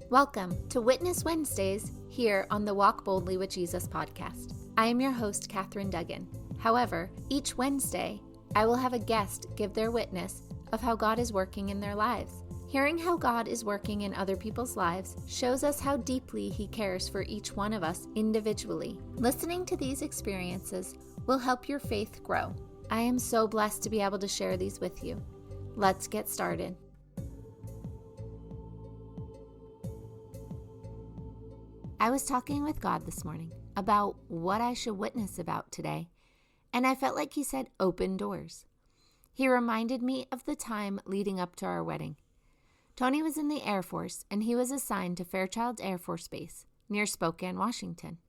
Welcome to Witness Wednesdays here on the Walk Boldly with Jesus podcast. I am your host, Katherine Duggan. However, each Wednesday, I will have a guest give their witness of how God is working in their lives. Hearing how God is working in other people's lives shows us how deeply He cares for each one of us individually. Listening to these experiences will help your faith grow. I am so blessed to be able to share these with you. Let's get started. I was talking with God this morning about what I should witness about today, and I felt like He said open doors. He reminded me of the time leading up to our wedding. Tony was in the Air Force, and he was assigned to Fairchild Air Force Base near Spokane, Washington.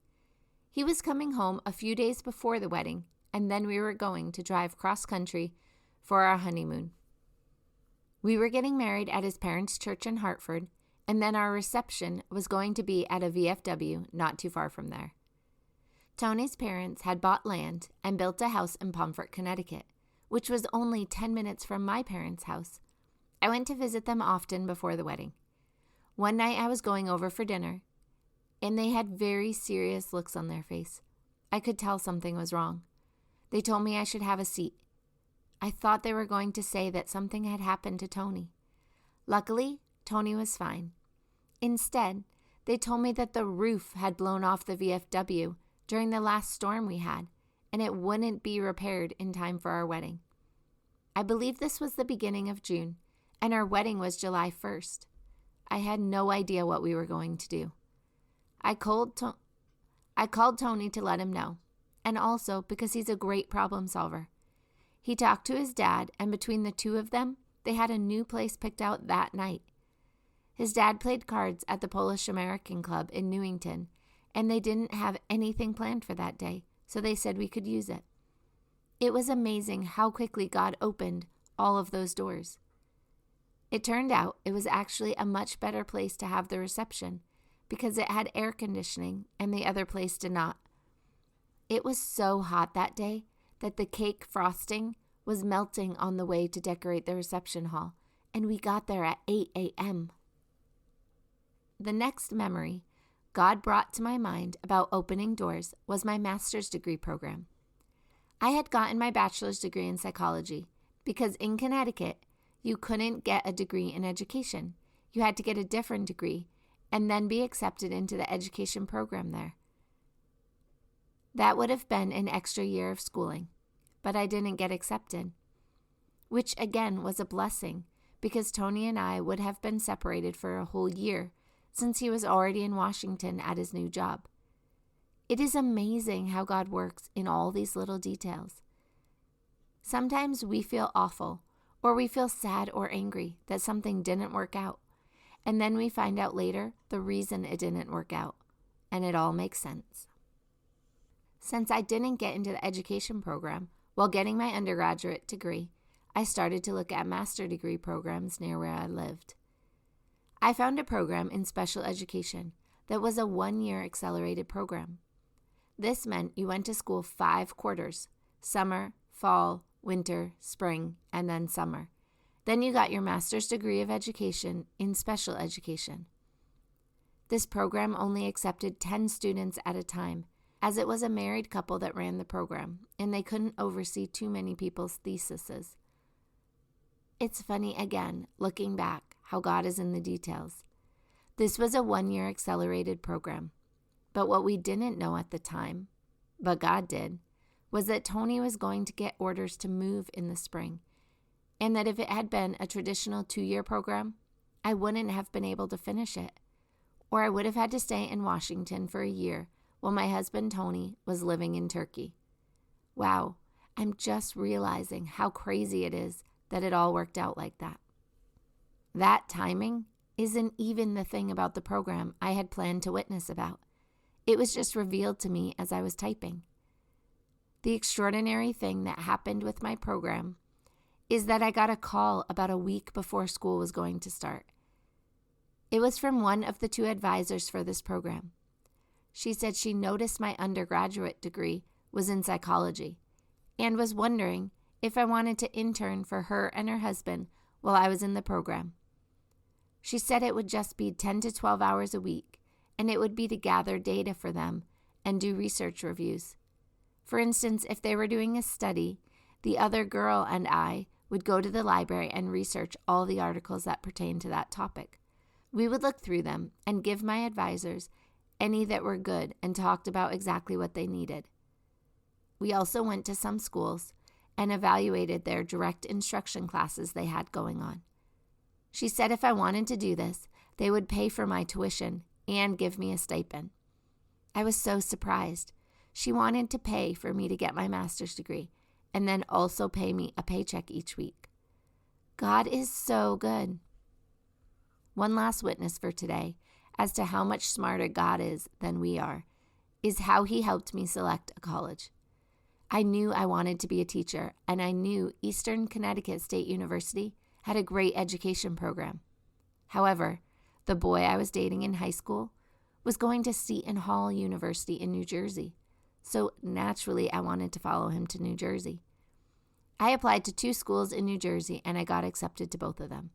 He was coming home a few days before the wedding, and then we were going to drive cross-country for our honeymoon. We were getting married at his parents' church in Hartford, and then our reception was going to be at a VFW not too far from there. Tony's parents had bought land and built a house in Pomfret, Connecticut, which was only 10 minutes from my parents' house. I went to visit them often before the wedding. One night I was going over for dinner, and they had very serious looks on their face. I could tell something was wrong. They told me I should have a seat. I thought they were going to say that something had happened to Tony. Luckily, Tony was fine. Instead, they told me that the roof had blown off the VFW during the last storm we had, and it wouldn't be repaired in time for our wedding. I believe this was the beginning of June, and our wedding was July 1st. I had no idea what we were going to do. I called Tony to let him know, and also because he's a great problem solver. He talked to his dad, and between the two of them, they had a new place picked out that night. His dad played cards at the Polish American Club in Newington, and they didn't have anything planned for that day, so they said we could use it. It was amazing how quickly God opened all of those doors. It turned out it was actually a much better place to have the reception because it had air conditioning and the other place did not. It was so hot that day that the cake frosting was melting on the way to decorate the reception hall, and we got there at 8 a.m. The next memory God brought to my mind about opening doors was my master's degree program. I had gotten my bachelor's degree in psychology because in Connecticut, you couldn't get a degree in education. You had to get a different degree and then be accepted into the education program there. That would have been an extra year of schooling, but I didn't get accepted, which again was a blessing because Tony and I would have been separated for a whole year since he was already in Washington at his new job. It is amazing how God works in all these little details. Sometimes we feel awful, or we feel sad or angry that something didn't work out, and then we find out later the reason it didn't work out, and it all makes sense. Since I didn't get into the education program while getting my undergraduate degree, I started to look at master degree programs near where I lived. I found a program in special education that was a 1-year accelerated program. This meant you went to school 5 quarters, summer, fall, winter, spring, and then summer. Then you got your master's degree of education in special education. This program only accepted 10 students at a time, as it was a married couple that ran the program, and they couldn't oversee too many people's theses. It's funny again, looking back, how God is in the details. This was a 1-year accelerated program, but what we didn't know at the time, but God did, was that Tony was going to get orders to move in the spring, and that if it had been a traditional 2-year program, I wouldn't have been able to finish it, or I would have had to stay in Washington for a year while my husband Tony was living in Turkey. Wow, I'm just realizing how crazy it is that it all worked out like that. That timing isn't even the thing about the program I had planned to witness about. It was just revealed to me as I was typing. The extraordinary thing that happened with my program is that I got a call about a week before school was going to start. It was from one of the 2 advisors for this program. She said she noticed my undergraduate degree was in psychology and was wondering if I wanted to intern for her and her husband while I was in the program. She said it would just be 10 to 12 hours a week, and it would be to gather data for them and do research reviews. For instance, if they were doing a study, the other girl and I would go to the library and research all the articles that pertain to that topic. We would look through them and give my advisors any that were good and talked about exactly what they needed. We also went to some schools and evaluated their direct instruction classes they had going on. She said if I wanted to do this, they would pay for my tuition and give me a stipend. I was so surprised. She wanted to pay for me to get my master's degree and then also pay me a paycheck each week. God is so good. One last witness for today as to how much smarter God is than we are is how he helped me select a college. I knew I wanted to be a teacher, and I knew Eastern Connecticut State University had a great education program. However, the boy I was dating in high school was going to Seton Hall University in New Jersey, so naturally I wanted to follow him to New Jersey. I applied to 2 schools in New Jersey, and I got accepted to both of them.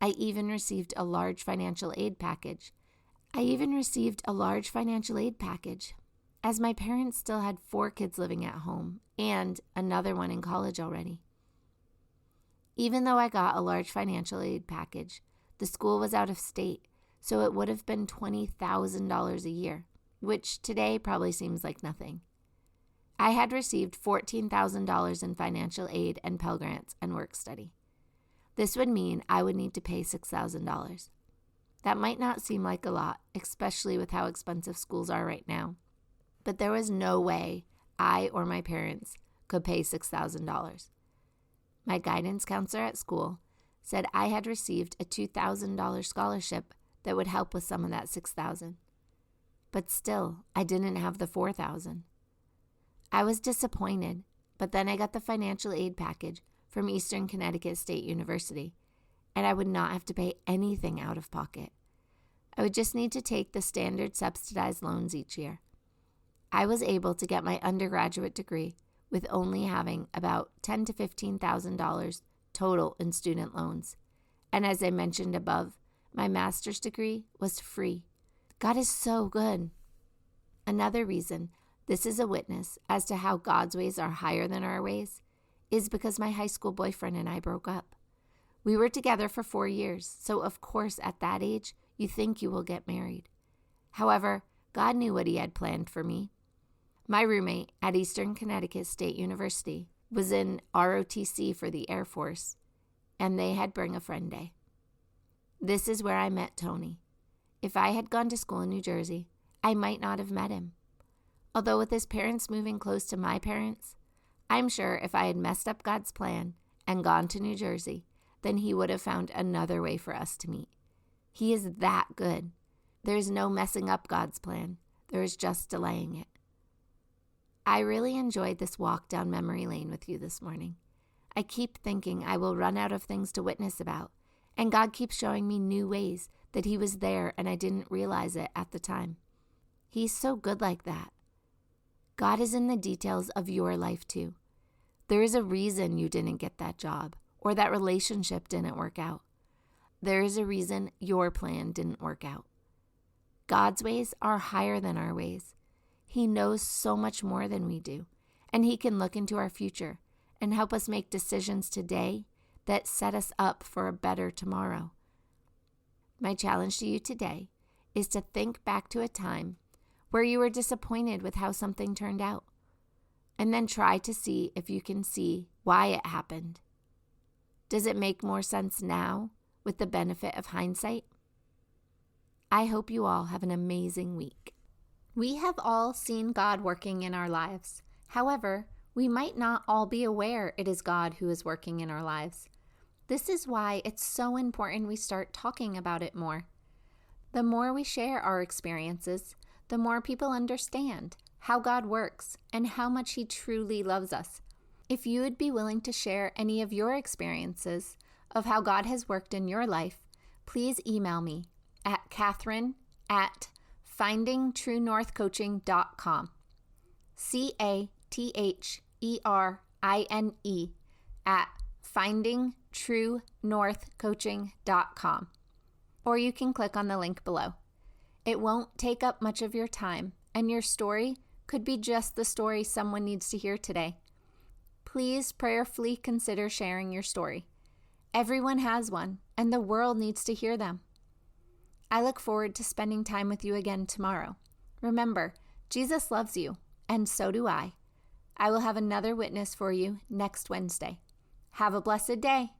I even received a large financial aid package. As my parents still had 4 kids living at home and another one in college already. Even though I got a large financial aid package, the school was out of state, so it would have been $20,000 a year, which today probably seems like nothing. I had received $14,000 in financial aid and Pell Grants and work study. This would mean I would need to pay $6,000. That might not seem like a lot, especially with how expensive schools are right now. But there was no way I or my parents could pay $6,000. My guidance counselor at school said I had received a $2,000 scholarship that would help with some of that $6,000. But still, I didn't have the $4,000. I was disappointed, but then I got the financial aid package from Eastern Connecticut State University, and I would not have to pay anything out of pocket. I would just need to take the standard subsidized loans each year. I was able to get my undergraduate degree with only having about $10,000 to $15,000 total in student loans. And as I mentioned above, my master's degree was free. God is so good. Another reason this is a witness as to how God's ways are higher than our ways is because my high school boyfriend and I broke up. We were together for 4 years, so of course at that age, you think you will get married. However, God knew what he had planned for me. My roommate at Eastern Connecticut State University was in ROTC for the Air Force, and they had Bring a Friend Day. This is where I met Tony. If I had gone to school in New Jersey, I might not have met him. Although with his parents moving close to my parents, I'm sure if I had messed up God's plan and gone to New Jersey, then he would have found another way for us to meet. He is that good. There is no messing up God's plan. There is just delaying it. I really enjoyed this walk down memory lane with you this morning. I keep thinking I will run out of things to witness about, and God keeps showing me new ways that he was there and I didn't realize it at the time. He's so good like that. God is in the details of your life too. There is a reason you didn't get that job or that relationship didn't work out. There is a reason your plan didn't work out. God's ways are higher than our ways. He knows so much more than we do, and he can look into our future and help us make decisions today that set us up for a better tomorrow. My challenge to you today is to think back to a time where you were disappointed with how something turned out, and then try to see if you can see why it happened. Does it make more sense now with the benefit of hindsight? I hope you all have an amazing week. We have all seen God working in our lives. However, we might not all be aware it is God who is working in our lives. This is why it's so important we start talking about it more. The more we share our experiences, the more people understand how God works and how much he truly loves us. If you would be willing to share any of your experiences of how God has worked in your life, please email me at Catherine@findingtruenorthcoaching.com. CATHERINE @findingtruenorthcoaching.com. or you can click on the link below. It won't take up much of your time, and your story could be just the story someone needs to hear today. Please prayerfully consider sharing your story. Everyone has one, and the world needs to hear them. I look forward to spending time with you again tomorrow. Remember, Jesus loves you, and so do I. I will have another witness for you next Wednesday. Have a blessed day.